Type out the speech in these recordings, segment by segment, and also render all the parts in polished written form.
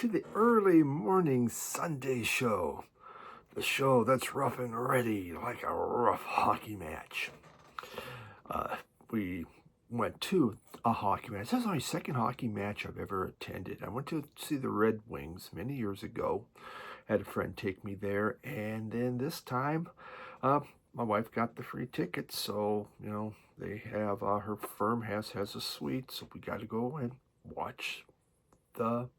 to the early morning Sunday show. The show that's rough and ready like a rough hockey match. We went to a hockey match. That's my second hockey match I've ever attended. I went to see the Red Wings many years ago. Had a friend take me there, and then this time, my wife got the free tickets, so they have her firm has a suite, so we got to go and watch the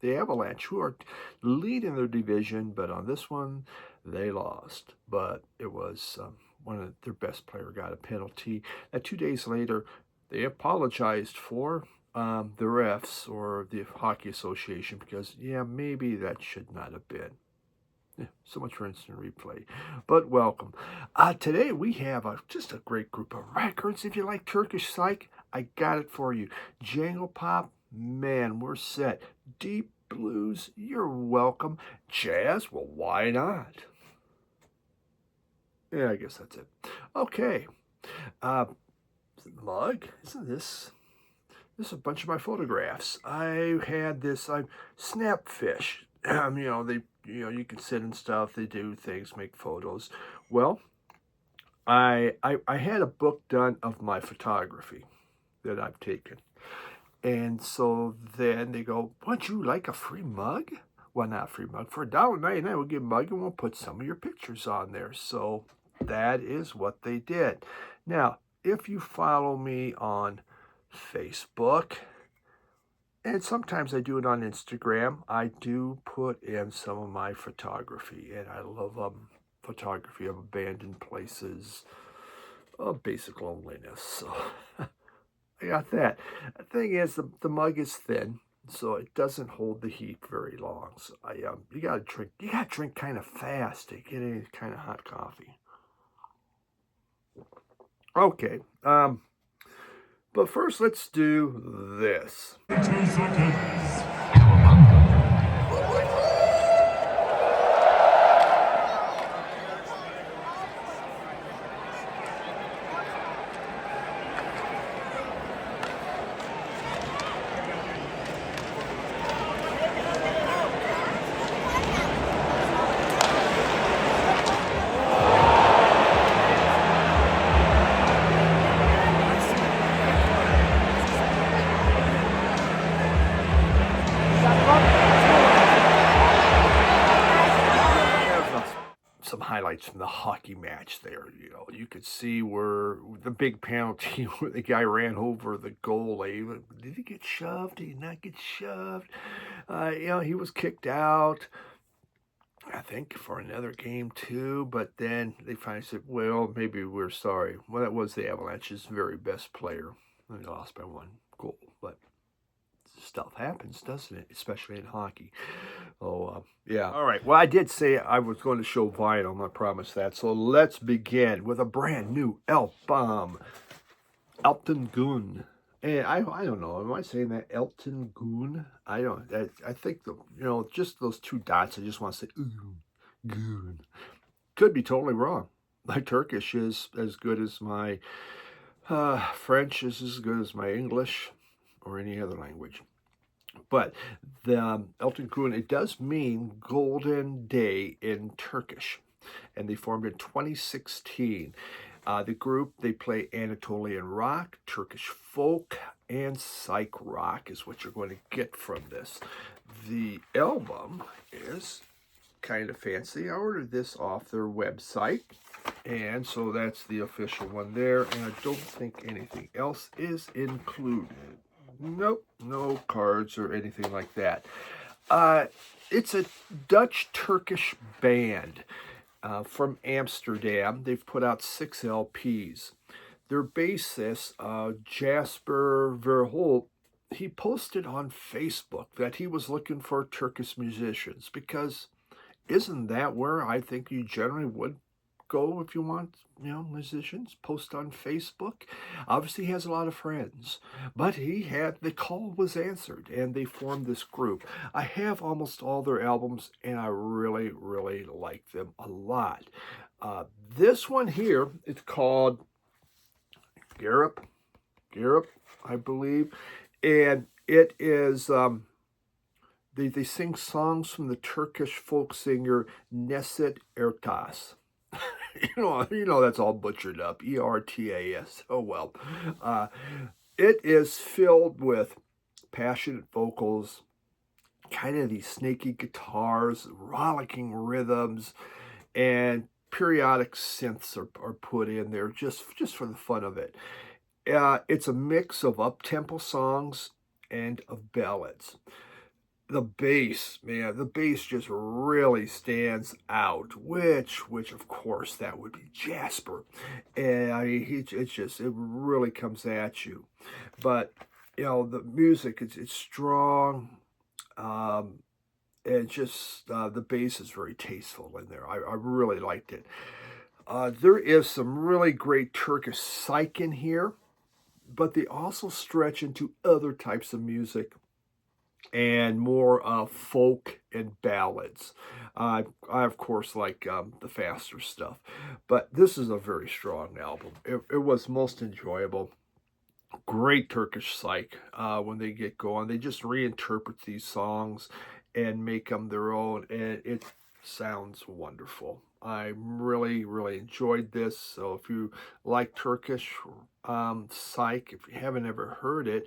Avalanche, who are leading their division, but on this one they lost. But it was one of their best player got a penalty. 2 days later, they apologized for the refs or the Hockey Association because maybe that should not have been. So much for instant replay. But welcome. Today we have just a great group of records. If you like Turkish Psych, I got it for you. Jangle Pop, man, we're set. Deep blues, you're welcome. Jazz, well, why not? Yeah, I guess that's it. Okay. Mug, isn't this? This is a bunch of my photographs. I had this Snapfish. You can sit and stuff. They do things, make photos. Well, I had a book done of my photography that I've taken. And so then they go, would you like a free mug? Well, not a free mug. For $1.99, we'll give a mug and we'll put some of your pictures on there. So that is what they did. Now, if you follow me on Facebook, and sometimes I do it on Instagram, I do put in some of my photography. And I love photography of abandoned places, basic loneliness. So I got that. The thing is, the mug is thin, so it doesn't hold the heat very long. So you gotta drink kind of fast to get any kind of hot coffee. Okay, but first let's do this. 2 seconds. Some highlights from the hockey match there. You could see where the big penalty where the guy ran over the goalie. Did he get shoved? Did he not get shoved? He was kicked out, I think, for another game too. But then they finally said, well, maybe we're sorry. Well, that was the Avalanche's very best player. They lost by 1 goal, but stuff happens, doesn't it? Especially in hockey. Oh, yeah. All right. Well, I did say I was going to show vinyl. I promised that. So let's begin with a brand new album, Elton Gun. And I don't know. Am I saying that Elton Gun? I don't. I think just those 2 dots. I just want to say Gun. Could be totally wrong. My Turkish is as good as my French is as good as my English or any other language. But the Elton Gun, it does mean golden day in Turkish. And they formed in 2016. The group, they play Anatolian rock, Turkish folk, and psych rock is what you're going to get from this. The album is kind of fancy. I ordered this off their website. And so that's the official one there. And I don't think anything else is included. Nope, no cards or anything like that. It's a Dutch-Turkish band from Amsterdam. They've put out 6 LPs. Their bassist, Jasper Verholt, he posted on Facebook that he was looking for Turkish musicians because isn't that where I think you generally would go if you want, musicians? Post on Facebook. Obviously, he has a lot of friends, but the call was answered, and they formed this group. I have almost all their albums, and I really, really like them a lot. This one here, it's called Garip, I believe, and it is They sing songs from the Turkish folk singer Neset Ertas. You know that's all butchered up. Ertas. Oh well. Uh, it is filled with passionate vocals, kind of these snaky guitars, rollicking rhythms, and periodic synths are put in there just for the fun of it. It's a mix of up-tempo songs and of ballads. The bass, man, the bass just really stands out, which of course that would be Jasper. And I mean, it really comes at you. But the music, it's strong. Um, and just the bass is very tasteful in there. I really liked it. There is some really great Turkish psych in here, but they also stretch into other types of music and more folk and ballads. I of course like the faster stuff, but this is a very strong album. It was most enjoyable. Great Turkish Psych when they get going. They just reinterpret these songs and make them their own, and it sounds wonderful. I really, really enjoyed this. So if you like Turkish Psych, if you haven't ever heard it,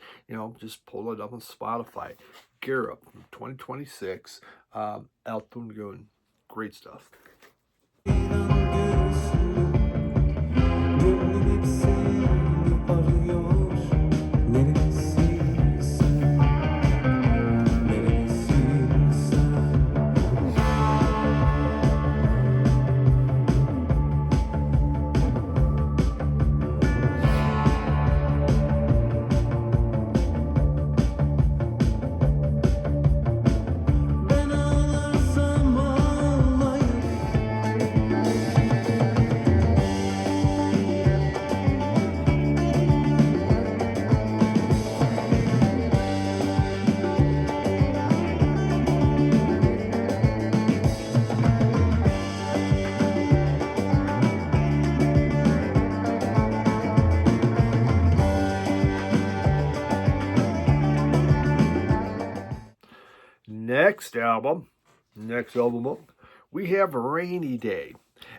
just pull it up on Spotify. Gear Up from 2026, Altun. Great stuff. Next album, up, we have Rainy Day.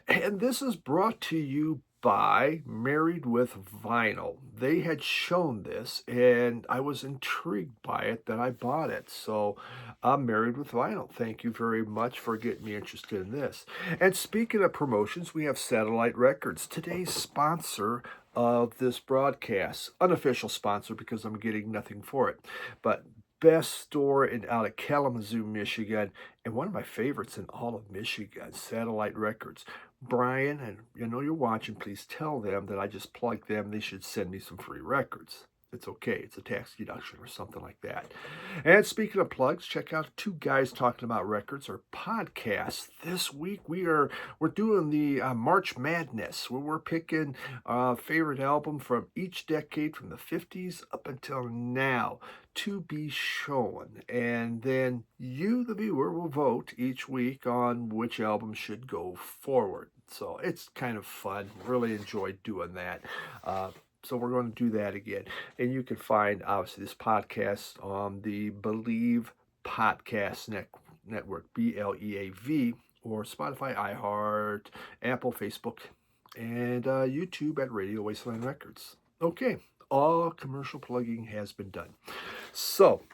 And this is brought to you by Married with Vinyl. They had shown this, and I was intrigued by it that I bought it. So I'm Married with Vinyl. Thank you very much for getting me interested in this. And speaking of promotions, we have Satellite Records, today's sponsor of this broadcast. Unofficial sponsor because I'm getting nothing for it. But best store out of Kalamazoo, Michigan, and one of my favorites in all of Michigan, Satellite Records. Brian, and you're watching, please tell them that I just plugged them. They should send me some free records. It's okay. It's a tax deduction or something like that. And speaking of plugs, check out Two Guys Talking About Records, our podcast. This week we're doing the March Madness, where we're picking a favorite album from each decade from the 50s up until now to be shown. And then you, the viewer, will vote each week on which album should go forward. So it's kind of fun. Really enjoyed doing that. So we're going to do that again. And you can find, obviously, this podcast on the Believe Podcast Network, BLEAV, or Spotify, iHeart, Apple, Facebook, and YouTube at Radio Wasteland Records. Okay, all commercial plugging has been done. So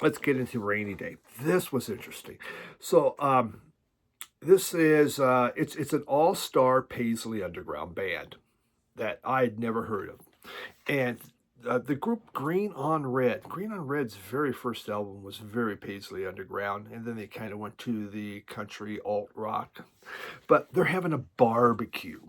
let's get into Rainy Day. This was interesting. So this is, it's an all-star Paisley Underground band that I'd never heard of. And the group Green on Red's very first album was very Paisley Underground, and then they kind of went to the country alt rock. But they're having a barbecue,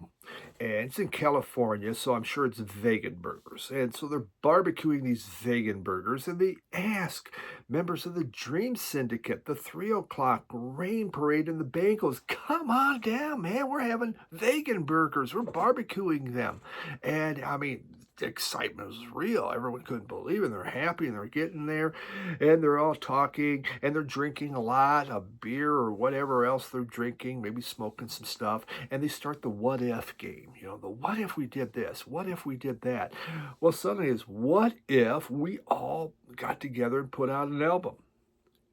and it's in California, so I'm sure it's vegan burgers. And so they're barbecuing these vegan burgers, and they ask members of the Dream Syndicate, the 3 o'clock rain parade in the Bengals, come on down, man, we're having vegan burgers, we're barbecuing them. And I mean, the excitement was real. Everyone couldn't believe it. They're happy and they're getting there, and they're all talking, and they're drinking a lot of beer or whatever else they're drinking, maybe smoking some stuff, and they start the what if game. The what if we did this? What if we did that? Well, suddenly it's what if we all got together and put out an album?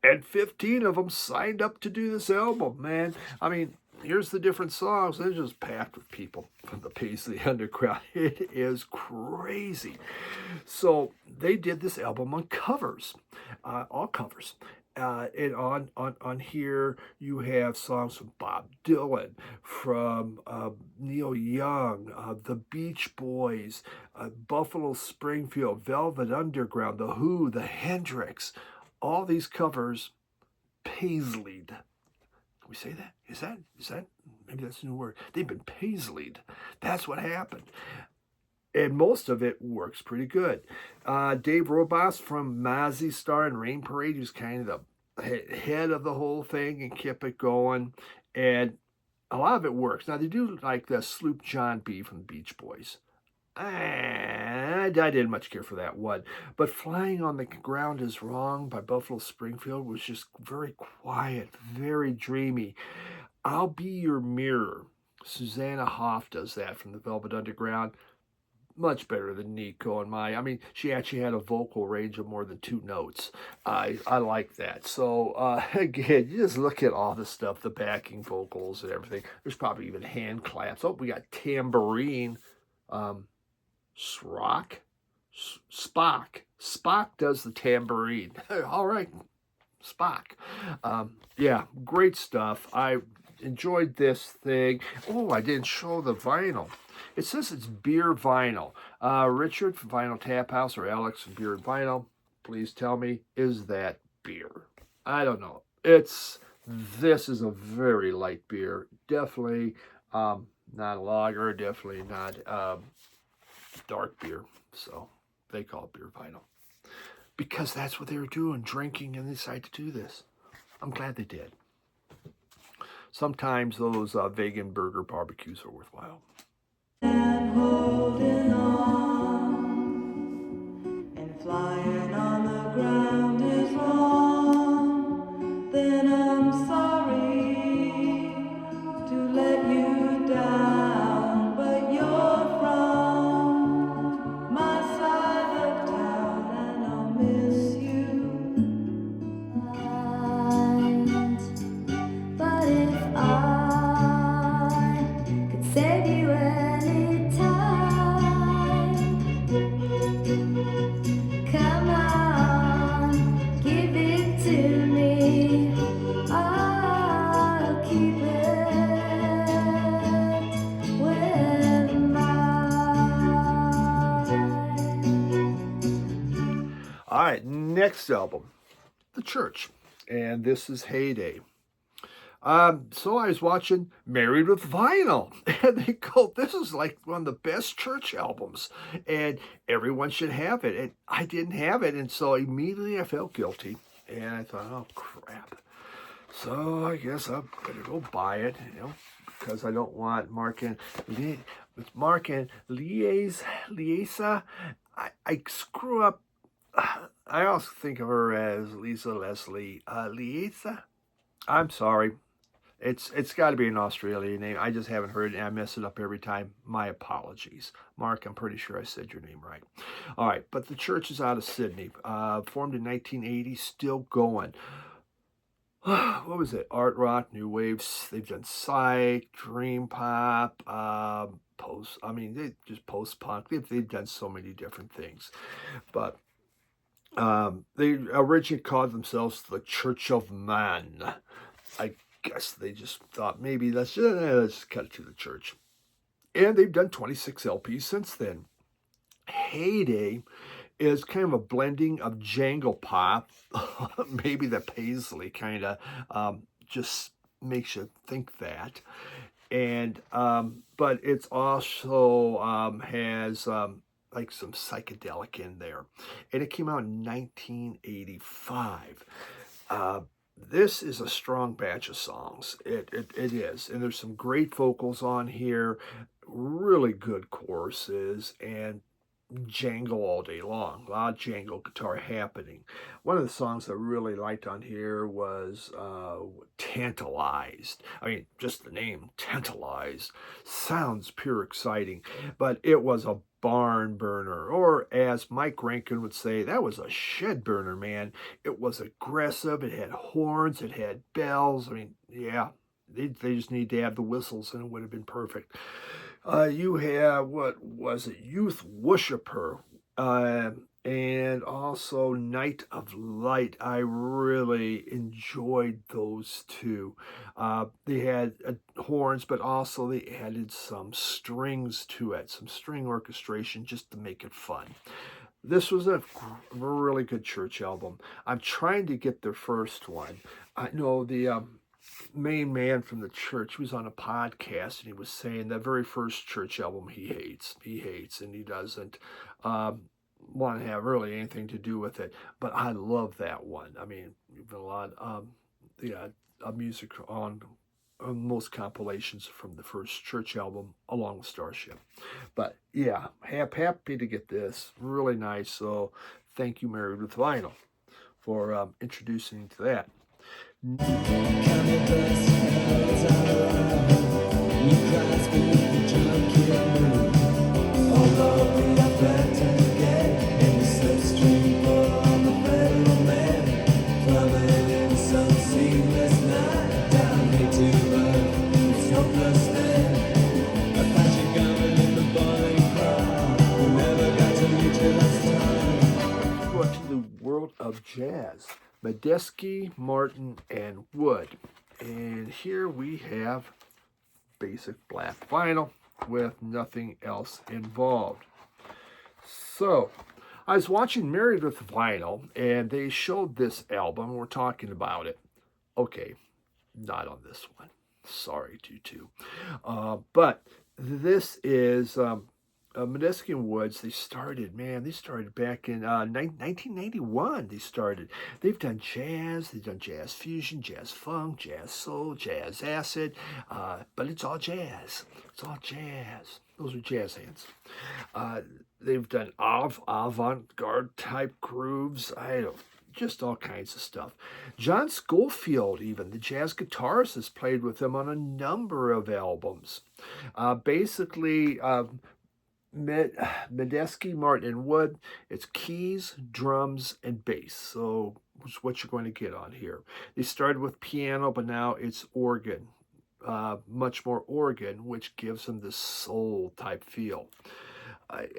and 15 of them signed up to do this album, man. I mean, here's the different songs. They're just packed with people from the Paisley Underground. It is crazy. So they did this album on covers, all covers. And on here, you have songs from Bob Dylan, from Neil Young, the Beach Boys, Buffalo Springfield, Velvet Underground, The Who, the Hendrix. All these covers Paisleyed. Can we say that? Is that maybe that's a new word? They've been Paisleyed. That's what happened. And most of it works pretty good. Dave Robas from Mazzy Star and Rain Parade, who's kind of the head of the whole thing and kept it going. And a lot of it works. Now, they do like the Sloop John B from the Beach Boys. I didn't much care for that one. But Flying on the Ground is Wrong by Buffalo Springfield was just very quiet, very dreamy. I'll Be Your Mirror. Susanna Hoff does that from the Velvet Underground. Much better than Nico and Maya. I mean, she actually had a vocal range of more than 2 notes. I like that. So, again, you just look at all the stuff, the backing vocals and everything. There's probably even hand claps. Oh, we got tambourine. Spock. Spock does the tambourine. All right, Spock. Yeah, great stuff. I enjoyed this thing. Oh, I didn't show the vinyl. It says it's beer vinyl. Richard from Vinyl Tap House or Alex from Beer and Vinyl, please tell me, is that beer? I don't know. This is a very light beer. Definitely not a lager, definitely not dark beer. So they call it beer vinyl. Because that's what they were doing, drinking, and they decided to do this. I'm glad they did. Sometimes those vegan burger barbecues are worthwhile. And holding on and flying on the ground is wrong, then I'm sorry to let you down, but you're from my side of town and I'll miss you. But if I could save you anytime, come on, give it to me. I'll keep it with mine. All right, next album, The Church, and this is Heyday. So I was watching Married with Vinyl, and they go, this is like one of the best Church albums, and everyone should have it. And I didn't have it, and so immediately I felt guilty, and I thought, oh crap. So I guess I better go buy it, because I don't want Mark and Liesa. I screw up. I also think of her as Lisa Leslie. Liesa. I'm sorry. It's got to be an Australian name. I just haven't heard it, and I mess it up every time. My apologies. Mark, I'm pretty sure I said your name right. All right, but the Church is out of Sydney. Formed in 1980, still going. What was it? Art rock, new waves. They've done psych, dream pop, they just post-punk. They've done so many different things. But they originally called themselves the Church of Man. I guess they just thought maybe let's just cut it to the Church. And they've done 26 LPs since then. Heyday is kind of a blending of jangle pop, maybe the Paisley kind of just makes you think that. And but it's also has like some psychedelic in there. And it came out in 1985. This is a strong batch of songs. It is. And there's some great vocals on here, really good choruses, and jangle all day long, a lot of jangle guitar happening. One of the songs I really liked on here was Tantalized. I mean, just the name, Tantalized, sounds pure exciting, but it was a barn burner, or as Mike Rankin would say, that was a shed burner, man. It was aggressive, it had horns, it had bells. I mean, yeah, they just need to have the whistles and it would have been perfect. You have, what was it, Youth Worshipper, uh, and also Night of Light. I really enjoyed those two. They had horns, but also they added some strings to it, some string orchestration just to make it fun. This was a really good church album. I'm trying to get their first one. I know the main man from the church was on a podcast and he was saying that very first church album he hates and he doesn't want to have really anything to do with it, but I love that one. I mean, even a lot yeah, music on most compilations from the first church album along with Starship. But yeah, happy to get this, really nice. So thank you, Married with Vinyl, for introducing to that. Going to the world of jazz, Medeski, Martin, and Wood. And here we have basic black vinyl with nothing else involved. So, I was watching Married with Vinyl, and they showed this album. We're talking about it. Okay, not on this one. Sorry, Tutu. But this is Medeski and Woods. They started back in 1991. They started. They've done jazz, they've done jazz fusion, jazz funk, jazz soul, jazz acid, but it's all jazz. It's all jazz. Those are jazz hands. They've done avant-garde type grooves. Just all kinds of stuff. John Schofield, even the jazz guitarist, has played with them on a number of albums. Basically, Medeski, Martin, and Wood, it's keys, drums, and bass. So it's what you're going to get on here. They started with piano, but now it's organ. Much more organ, which gives them this soul type feel.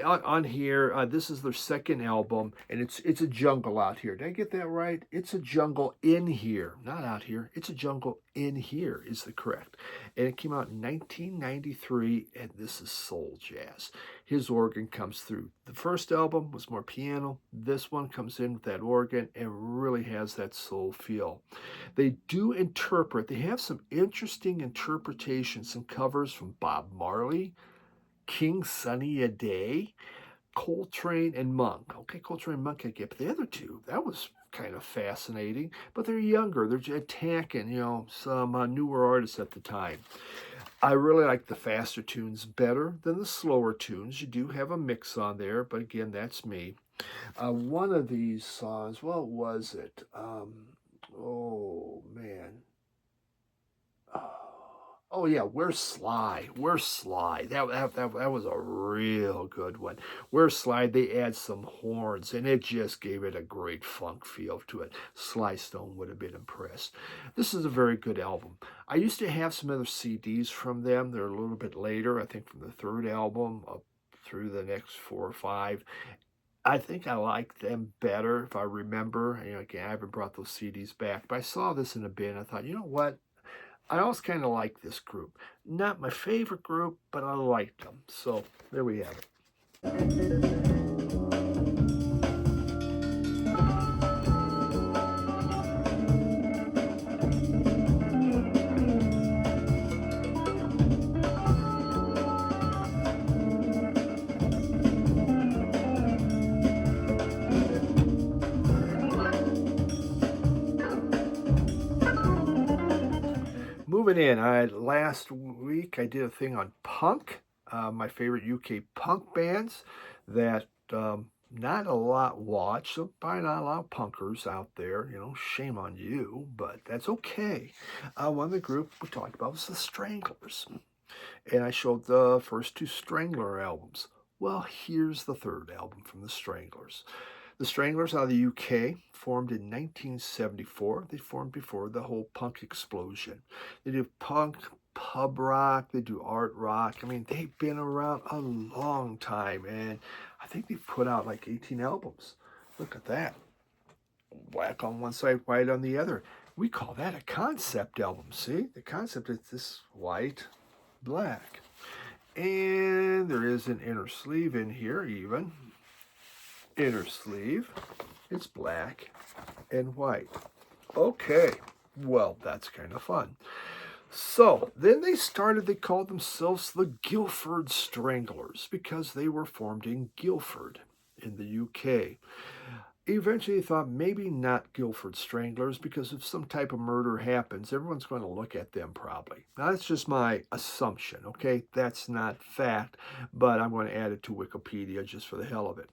On here, this is their second album, and it's a jungle out here. Did I get that right? It's a jungle in here, not out here. It's a jungle in here is the correct. And it came out in 1993, and this is soul jazz. His organ comes through. The first album was more piano. This one comes in with that organ and really has that soul feel. They do interpret. They have some interesting interpretations and covers from Bob Marley, King Sunny Ade, Coltrane, and Monk. Okay, Coltrane and Monk I get, but the other two, that was kind of fascinating. But they're younger. They're attacking, some newer artists at the time. I really like the faster tunes better than the slower tunes. You do have a mix on there, but again, that's me. One of these songs, what was it? Oh, man. Oh yeah, Where's Sly? Where's Sly? That was a real good one. Where's Sly? They add some horns, and it just gave it a great funk feel to it. Sly Stone would have been impressed. This is a very good album. I used to have some other CDs from them. They're a little bit later, I think from the third album up through the next 4 or 5. I think I like them better if I remember. Again, I haven't brought those CDs back, but I saw this in a bin. I thought, you know what? I always kind of like this group. Not my favorite group, but I liked them. So there we have it. Moving in, last week I did a thing on punk, my favorite UK punk bands that not a lot watched, so probably not a lot of punkers out there. You know, shame on you, but that's okay. One of the group we talked about was the Stranglers, and I showed the first two Strangler albums. Well, here's the third album from the Stranglers. The Stranglers out of the UK formed in 1974. They formed before the whole punk explosion. They do punk, pub rock, they do art rock. I mean, they've been around a long time, and I think they've put out like 18 albums. Look at that. Black on one side, white on the other. We call that a concept album. See? The concept is this white, black. And there is an inner sleeve in here, even. Inner sleeve. It's black and white. Okay, well, that's kind of fun. So then they called themselves the Guildford Stranglers because they were formed in Guildford in the UK. Eventually, they thought maybe not Guildford Stranglers because if some type of murder happens, everyone's going to look at them probably. Now, that's just my assumption, okay? That's not fact, but I'm going to add it to Wikipedia just for the hell of it.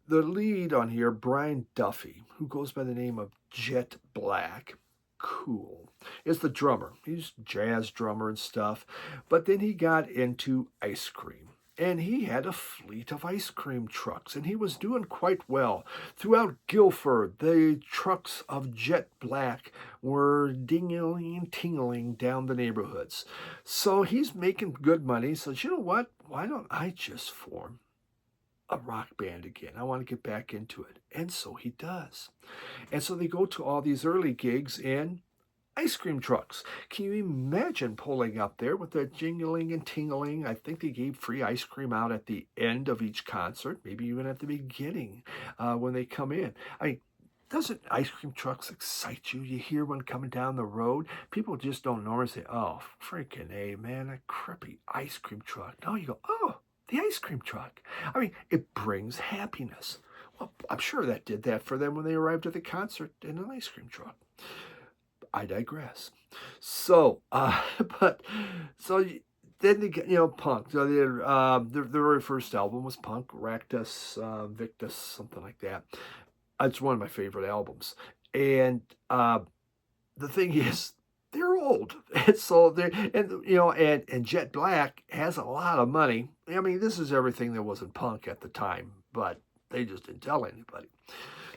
The lead on here, Brian Duffy, who goes by the name of Jet Black, cool, is the drummer. He's a jazz drummer and stuff, but then he got into ice cream. And he had a fleet of ice cream trucks, and he was doing quite well. Throughout Guildford, the trucks of Jet Black were dingling and tingling down the neighborhoods. So he's making good money. So you know what? Why don't I just form a rock band again? I want to get back into it. And so he does. And so they go to all these early gigs in ice cream trucks. Can you imagine pulling up there with the jingling and tingling? I think they gave free ice cream out at the end of each concert, maybe even at the beginning when they come in. I mean, doesn't ice cream trucks excite you? You hear one coming down the road. People just don't normally say, oh, freaking A, man, a crappy ice cream truck. No, you go, oh, the ice cream truck. I mean, it brings happiness. Well, I'm sure that did that for them when they arrived at the concert in an ice cream truck. I digress. So, but so then they get punk. So their very first album was punk, Ractus Victus, something like that. It's one of my favorite albums. And the thing is, they're old, and so they and Jet Black has a lot of money. I mean, this is everything that wasn't punk at the time, but they just didn't tell anybody.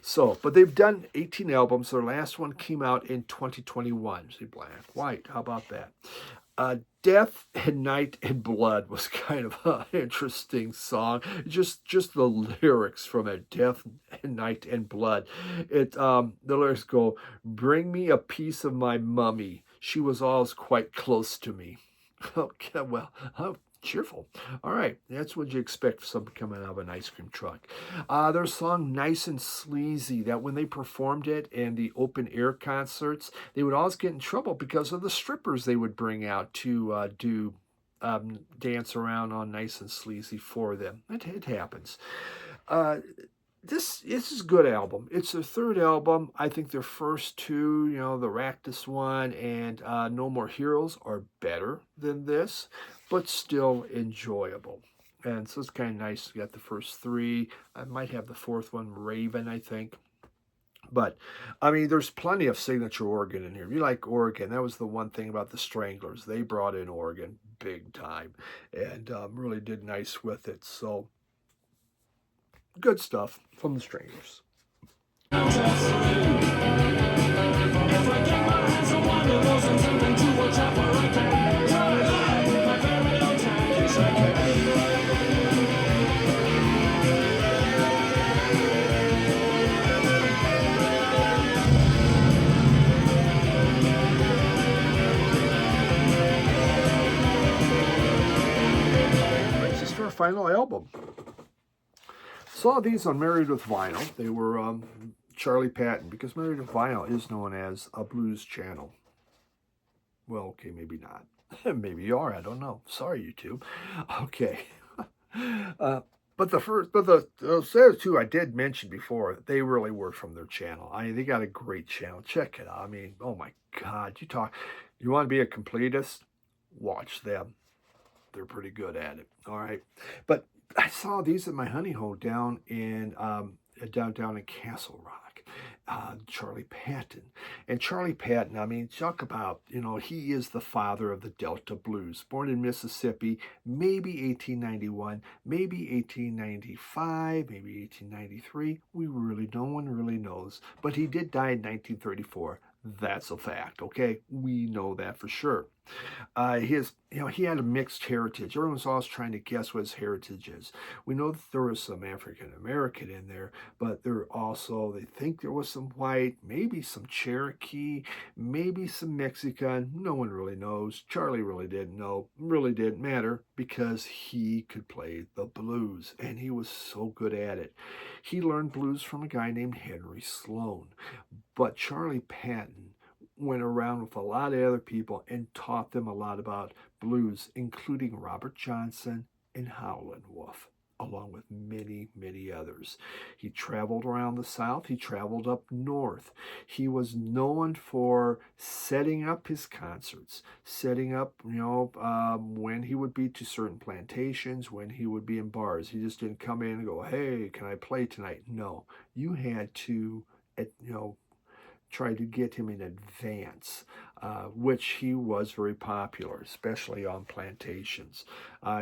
So, but they've done 18 albums. Their last one came out in 2021. See, Black, White, how about that? Death and Night and Blood was kind of an interesting song. Just the lyrics from it, Death and Night and Blood. The lyrics go, "Bring me a piece of my mummy. She was always quite close to me." Okay, well, cheerful. All right, that's what you expect from something coming out of an ice cream truck. Their song Nice and Sleazy, that when they performed it in the open air concerts, they would always get in trouble because of the strippers they would bring out to do dance around on Nice and Sleazy for them. It happens. This is a good album. It's their third album. I think their first two, the Ractus one and No More Heroes, are better than this, but still enjoyable. And so it's kind of nice. You got the first three. I might have the fourth one, Raven, I think. But, I mean, there's plenty of signature organ in here. If you like organ, that was the one thing about the Stranglers. They brought in organ big time and really did nice with it. So, good stuff from the Stranglers. Brings us to our final album. Saw these on Married with Vinyl. They were Charlie Patton, because Married with Vinyl is known as a blues channel. Well, okay, maybe not. Maybe you are. I don't know. Sorry, YouTube. Okay. But the two I did mention before, they really were from their channel. I mean, they got a great channel. Check it out. I mean, oh my God. You want to be a completist? Watch them. They're pretty good at it. All right. But I saw these at my honey hole down in down in Castle Rock. Charlie Patton. And Charlie Patton, I mean, talk about, he is the father of the Delta Blues. Born in Mississippi, maybe 1891, maybe 1895, maybe 1893. No one really knows. But he did die in 1934. That's a fact, okay? We know that for sure. He had a mixed heritage. Everyone's always trying to guess what his heritage is. We know that there was some African American in there, but they think there was some white, maybe some Cherokee, maybe some Mexican. No one really knows. Charlie really didn't know. Really didn't matter because he could play the blues and he was so good at it. He learned blues from a guy named Henry Sloan. But Charlie Patton went around with a lot of other people and taught them a lot about blues, including Robert Johnson and Howlin' Wolf, along with many, many others. He traveled around the South. He traveled up north. He was known for setting up his concerts, setting up, when he would be to certain plantations, when he would be in bars. He just didn't come in and go, hey, can I play tonight? No, you had to, tried to get him in advance, which he was very popular, especially on plantations.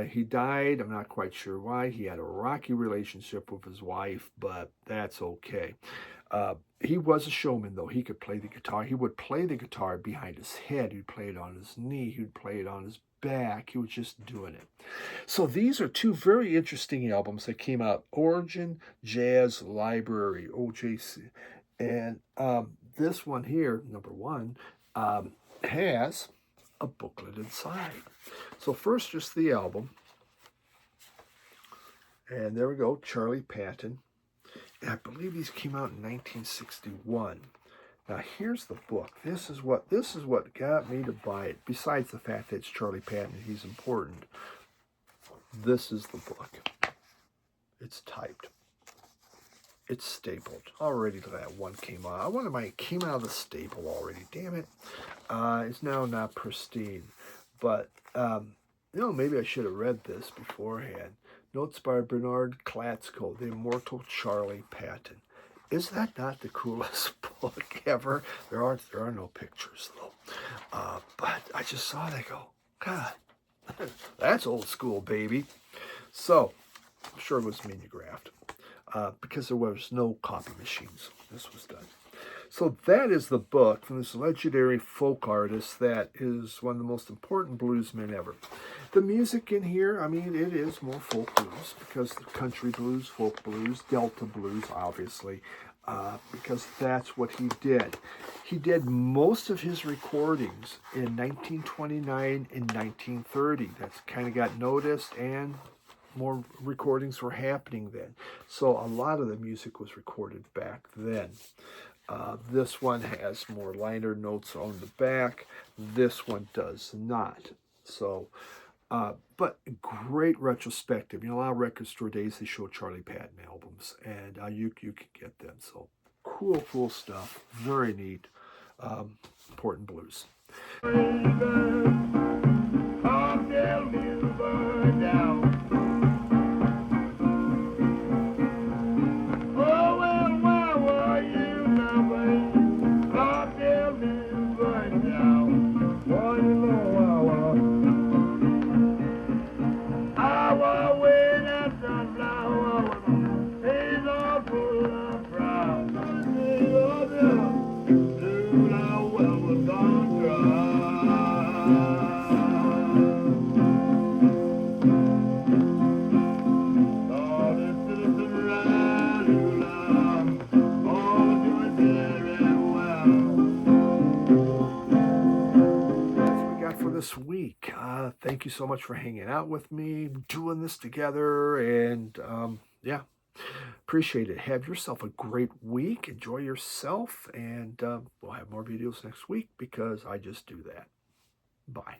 He died, I'm not quite sure why. He had a rocky relationship with his wife, but that's okay. He was a showman, though. He could play the guitar. He would play the guitar behind his head. He'd play it on his knee. He'd play it on his back. He was just doing it. So these are two very interesting albums that came out. Origin Jazz Library, OJC. And this one here, number one, has a booklet inside. So first, just the album. And there we go, Charlie Patton. And I believe these came out in 1961. Now here's the book. This is what got me to buy it. Besides the fact that it's Charlie Patton, he's important. This is the book. It's typed. It's stapled. Already that one came out. One of mine came out of the staple already. Damn it. It's now not pristine. But, maybe I should have read this beforehand. Notes by Bernard Klatzko, The Immortal Charlie Patton. Is that not the coolest book ever? There are no pictures, though. But I just saw it. I go, God, that's old school, baby. So, I'm sure it was mimeographed. Because there was no copy machines. This was done. So that is the book from this legendary folk artist that is one of the most important bluesmen ever. The music in here, I mean, it is more folk blues because the country blues, folk blues, Delta blues, obviously, because that's what he did. He did most of his recordings in 1929 and 1930. That's kind of got noticed, and more recordings were happening then. So a lot of the music was recorded back then. This one has more liner notes on the back. This one does not. So, but great retrospective. A lot of record store days, they show Charlie Patton albums, and you can get them. So cool stuff. Very neat. Important blues. This week. Thank you so much for hanging out with me, doing this together, and appreciate it. Have yourself a great week. Enjoy yourself, and we'll have more videos next week because I just do that. Bye.